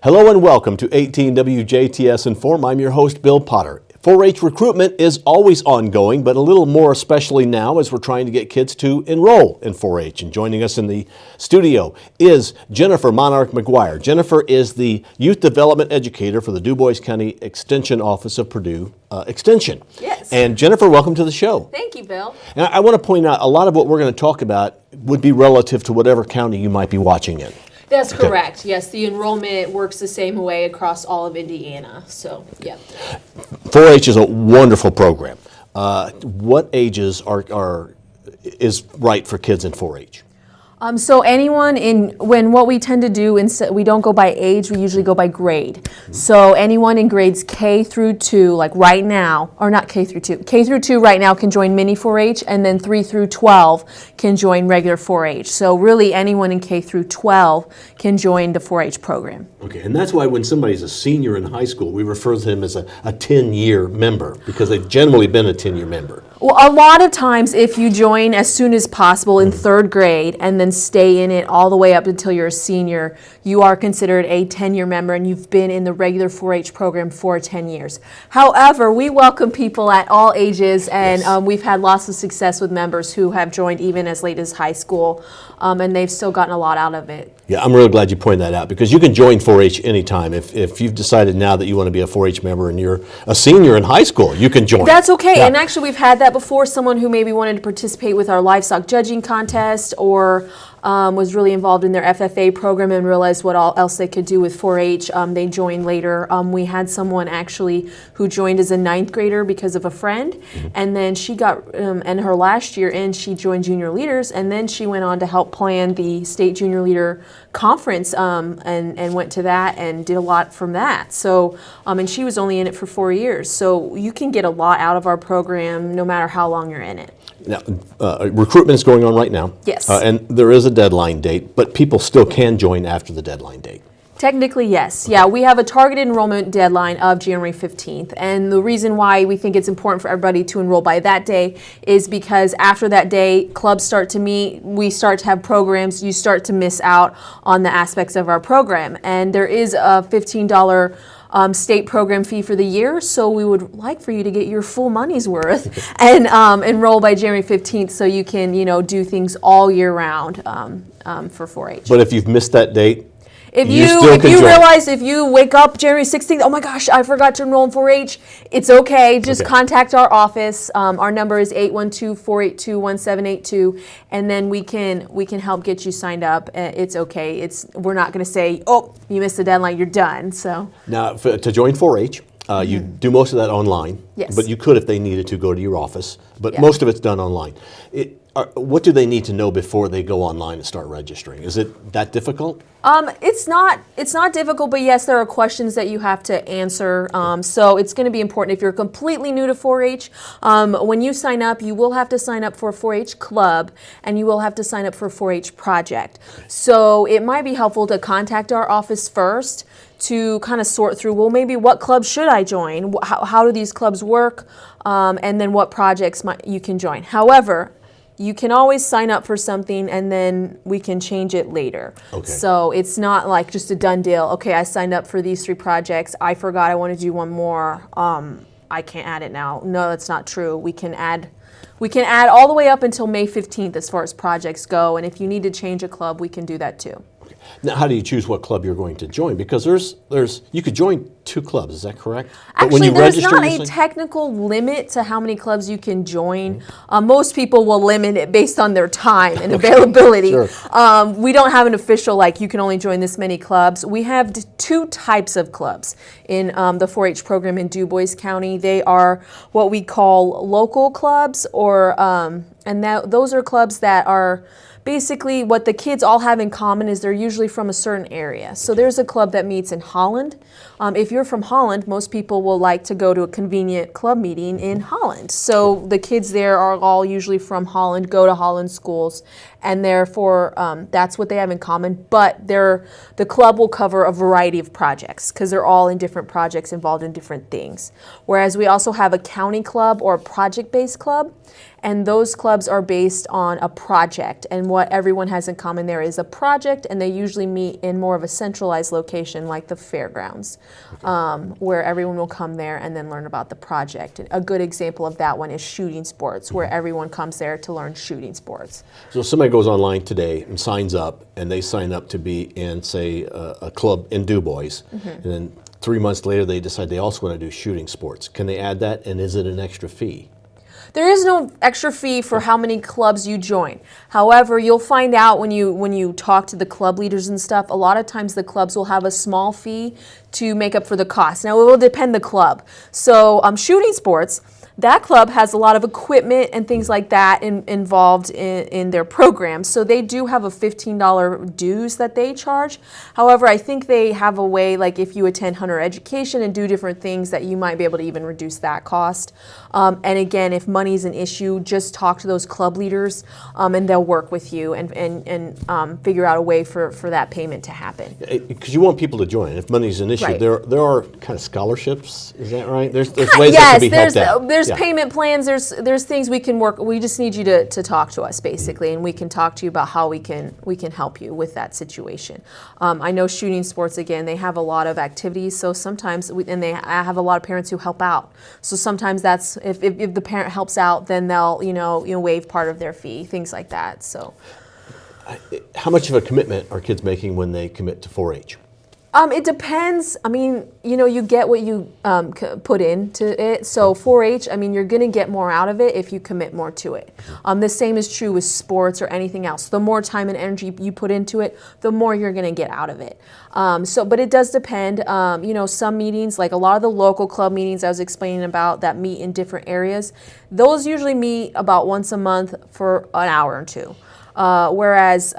Hello and welcome to 18 WJTS in.form. I'm your host, Bill Potter. 4-H recruitment is always ongoing, but a little more especially now as we're trying to get kids to enroll in 4-H. And joining us in the studio is Jennifer Monarch-McGuire. Jennifer is the Youth Development Educator for the DuBois County Extension Office of Purdue Extension. Yes. And Jennifer, welcome to the show. Thank you, Bill. And I want to point out a lot of what we're going to talk about would be relative to whatever county you might be watching in. That's correct. Yes, the enrollment works the same way across all of Indiana. So, yeah. 4-H is a wonderful program. What ages is right for kids in 4-H? So anyone when what we tend to do, we don't go by age, we usually go by grade. Mm-hmm. So anyone in grades K through 2, like right now, or not K through 2, K through 2 right now can join mini 4-H, and then 3 through 12 can join regular 4-H. So really anyone in K through 12 can join the 4-H program. Okay, and that's why when somebody's a senior in high school, we refer to them as a 10-year member, because they've generally been a 10-year member. Well, a lot of times if you join as soon as possible in 3rd grade and then stay in it all the way up until you're a senior, you are considered a 10-year member and you've been in the regular 4-H program for 10 years. However, we welcome people at all ages, and yes, we've had lots of success with members who have joined even as late as high school, and they've still gotten a lot out of it. Yeah, I'm really glad you pointed that out, because you can join 4-H anytime. If you've decided now that you want to be a 4-H member and you're a senior in high school, you can join. That's okay. Yeah. And actually we've had that before. Someone who maybe wanted to participate with our livestock judging contest, or was really involved in their FFA program and realized what else they could do with 4-H. They joined later. We had someone actually who joined as a 9th grader because of a friend, mm-hmm, and then she got, and her last year in, she joined junior leaders, and then she went on to help plan the state junior leader conference, and went to that and did a lot from that. So, and she was only in it for 4 years. So you can get a lot out of our program no matter how long you're in it. Now, recruitment is going on right now. Yes. And there is a deadline date, but people still can join after the deadline date. Technically, yes. Yeah, we have a targeted enrollment deadline of January 15th. And the reason why we think it's important for everybody to enroll by that day is because after that day, clubs start to meet, we start to have programs, you start to miss out on the aspects of our program. And there is a $15 state program fee for the year, so we would like for you to get your full money's worth and enroll by January 15th so you can, do things all year round for 4-H. But if you've missed that date, if you realize, if you wake up January 16th, oh my gosh, I forgot to enroll in 4-H, it's okay. Just contact our office. Our number is 812-482-1782, and then we can help get you signed up. It's okay. We're not going to say, oh, you missed the deadline, you're done. So now, to join 4-H, you do most of that online. Yes. But you could, if they needed to, go to your office. But yeah, most of it's done online. What do they need to know before they go online and start registering? Is it that difficult? It's not difficult, but yes, there are questions that you have to answer. So it's going to be important if you're completely new to 4-H. When you sign up, you will have to sign up for a 4-H club, and you will have to sign up for a 4-H project. So it might be helpful to contact our office first to kind of sort through, well, maybe what club should I join? How do these clubs work? And then what projects you can join. However, you can always sign up for something and then we can change it later. Okay. So it's not like just a done deal. Okay, I signed up for these 3 projects. I forgot I want to do one more. I can't add it now. No, that's not true. We can add all the way up until May 15th as far as projects go. And if you need to change a club, we can do that too. Now, how do you choose what club you're going to join? Because you could join 2 clubs, is that correct? Actually, there's not a technical limit to how many clubs you can join. Most people will limit it based on their time and availability. Sure. We don't have an official, like, you can only join this many clubs. We have 2 types of clubs in the 4-H program in DuBois County. They are what we call local clubs, or those are clubs that are basically what the kids all have in common is they're usually from a certain area. So there's a club that meets in Holland. If you're from Holland, most people will like to go to a convenient club meeting in Holland. So the kids there are all usually from Holland, go to Holland schools, and therefore that's what they have in common. But the club will cover a variety of projects because they're all in different projects involved in different things. Whereas we also have a county club or a project-based club. and those clubs are based on a project. And what everyone has in common there is a project, and they usually meet in more of a centralized location like the fairgrounds, where everyone will come there and then learn about the project. A good example of that one is shooting sports, where everyone comes there to learn shooting sports. So if somebody goes online today and signs up, and they sign up to be in, say, a club in Du Bois, and then 3 months later they decide they also want to do shooting sports, can they add that, and is it an extra fee? There is no extra fee for how many clubs you join. However, you'll find out when you talk to the club leaders and stuff, a lot of times the clubs will have a small fee to make up for the cost. Now, it will depend the club. So shooting sports, that club has a lot of equipment and things like that involved in their program. So they do have a $15 dues that they charge. However, I think they have a way, like if you attend Hunter Education and do different things, that you might be able to even reduce that cost. And again, if money's an issue, just talk to those club leaders and they'll work with you and figure out a way for that payment to happen. Because you want people to join. If money's an issue, Right. there are kind of scholarships, is that right? There's ways that can be helped out. There's payment plans, there's things we can work. We just need you to talk to us basically, and we can talk to you about how we can help you with that situation. I know shooting sports, again, they have a lot of activities, so sometimes I have a lot of parents who help out. So sometimes that's if the parent helps out, then they'll waive part of their fee, things like that. So how much of a commitment are kids making when they commit to 4-H? It depends. I mean, you get what you put into it. So 4-H, I mean, you're going to get more out of it if you commit more to it. The same is true with sports or anything else. The more time and energy you put into it, the more you're going to get out of it. But it does depend. Some meetings, like a lot of the local club meetings I was explaining about that meet in different areas, those usually meet about once a month for an hour or two. Whereas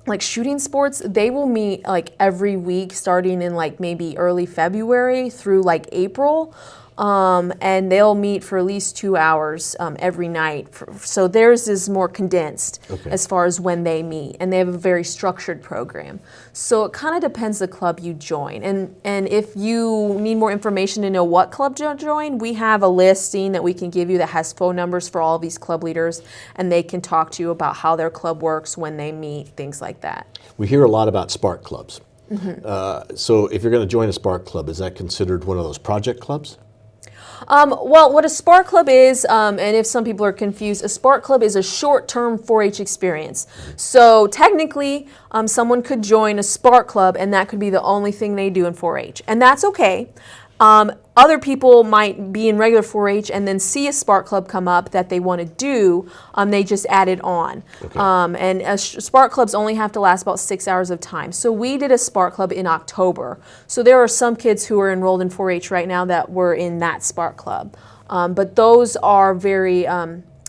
like shooting sports, they will meet like every week starting in like maybe early February through like April. And they'll meet for at least 2 hours every night. So theirs is more condensed as far as when they meet, and they have a very structured program. So it kind of depends the club you join. And if you need more information to know what club to join, we have a listing that we can give you that has phone numbers for all of these club leaders, and they can talk to you about how their club works, when they meet, things like that. We hear a lot about spark clubs. So if you're going to join a spark club, is that considered one of those project clubs? Well, what a spark club is, and if some people are confused, a spark club is a short-term 4-H experience. So technically, someone could join a spark club, and that could be the only thing they do in 4-H, and that's okay. Other people might be in regular 4-H and then see a spark club come up that they want to do. They just add it on. And spark clubs only have to last about 6 hours of time. So we did a spark club in October. So there are some kids who are enrolled in 4-H right now that were in that spark club. But those are very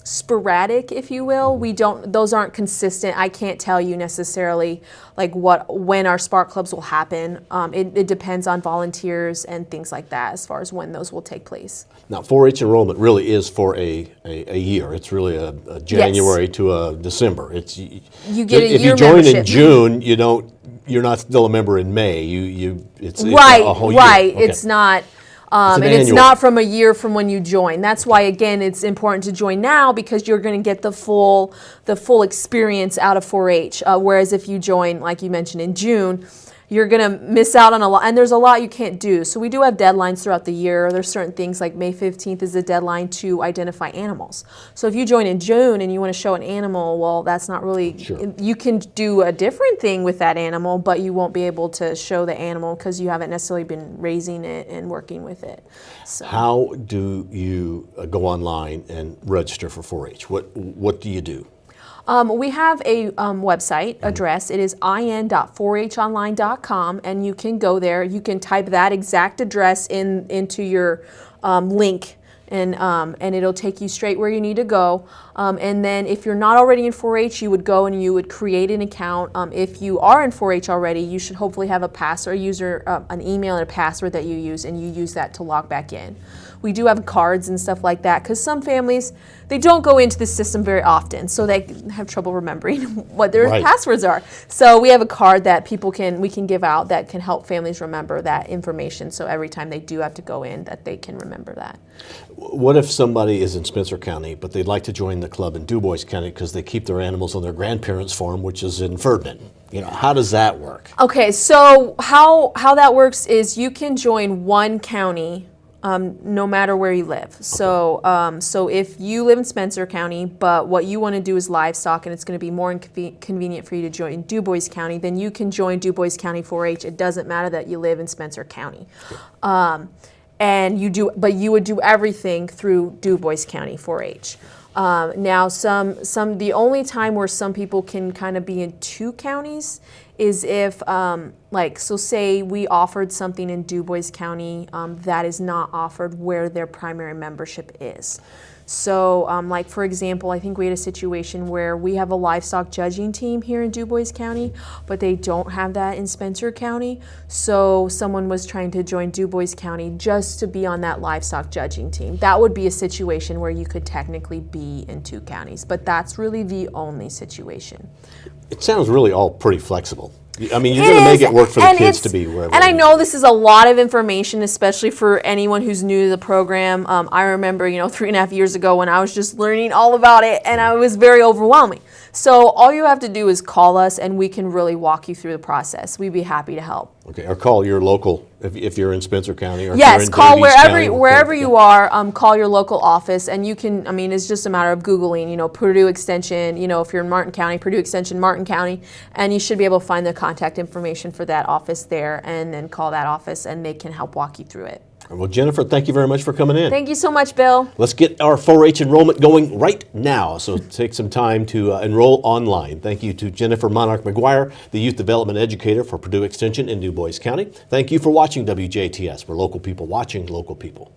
sporadic, if you will. Those aren't consistent. I can't tell you necessarily like when our spark clubs will happen. It depends on volunteers and things like that as far as when those will take place. Now, 4-H enrollment really is for a year. It's really a January to a December. It's you get a if year you join membership. in June, you're not still a member in May. It's right, a whole right. year. Okay. It's not. It's It's not from a year from when you join. That's why, again, it's important to join now, because you're going to get the full experience out of 4-H. Whereas if you join, like you mentioned, in June, you're going to miss out on a lot, and there's a lot you can't do. So we do have deadlines throughout the year. There's certain things like May 15th is the deadline to identify animals. So if you join in June and you want to show an animal, well, that's not really, you can do a different thing with that animal, but you won't be able to show the animal because you haven't necessarily been raising it and working with it. So. How do you go online and register for 4-H? What do you do? We have a website address. It is in.4honline.com, and you can go there. You can type that exact address into your link, and it'll take you straight where you need to go. And then if you're not already in 4-H, you would go and you would create an account. If you are in 4-H already, you should hopefully have a password, an email and a password that you use, and you use that to log back in. We do have cards and stuff like that because some families, they don't go into the system very often, so they have trouble remembering what their passwords are. So we have a card that we can give out that can help families remember that information, so every time they do have to go in, that they can remember that. What if somebody is in Spencer County, but they'd like to join the club in DuBois County because they keep their animals on their grandparents' farm, which is in Ferdinand? How does that work? Okay, so how that works is you can join one county no matter where you live. So so if you live in Spencer County, but what you want to do is livestock, and it's going to be more convenient for you to join DuBois County, then you can join DuBois County 4-H. It doesn't matter that you live in Spencer County. And but you would do everything through DuBois County 4-H. Now, the only time where some people can kind of be in two counties is if, so say we offered something in DuBois County that is not offered where their primary membership is. So, for example, I think we had a situation where we have a livestock judging team here in DuBois County, but they don't have that in Spencer County. So someone was trying to join DuBois County just to be on that livestock judging team. That would be a situation where you could technically be in two counties, but that's really the only situation. It sounds really all pretty flexible. I mean, you're going to make it work for the kids to be wherever. And I know this is a lot of information, especially for anyone who's new to the program. I remember, 3.5 years ago when I was just learning all about it, and it was very overwhelming. So all you have to do is call us, and we can really walk you through the process. We'd be happy to help. Okay, or call your local, if you're in Spencer County, or yes, if you're in call County, wherever you are. Call your local office, and you can. It's just a matter of Googling, Purdue Extension. If you're in Martin County, Purdue Extension, Martin County, and you should be able to find the contact information for that office there, and then call that office, and they can help walk you through it. Well, Jennifer, thank you very much for coming in. Thank you so much, Bill. Let's get our 4-H enrollment going right now. So take some time to enroll online. Thank you to Jennifer Monarch-McGuire, the Youth Development Educator for Purdue Extension in DuBois County. Thank you for watching WJTS. We're local people watching local people.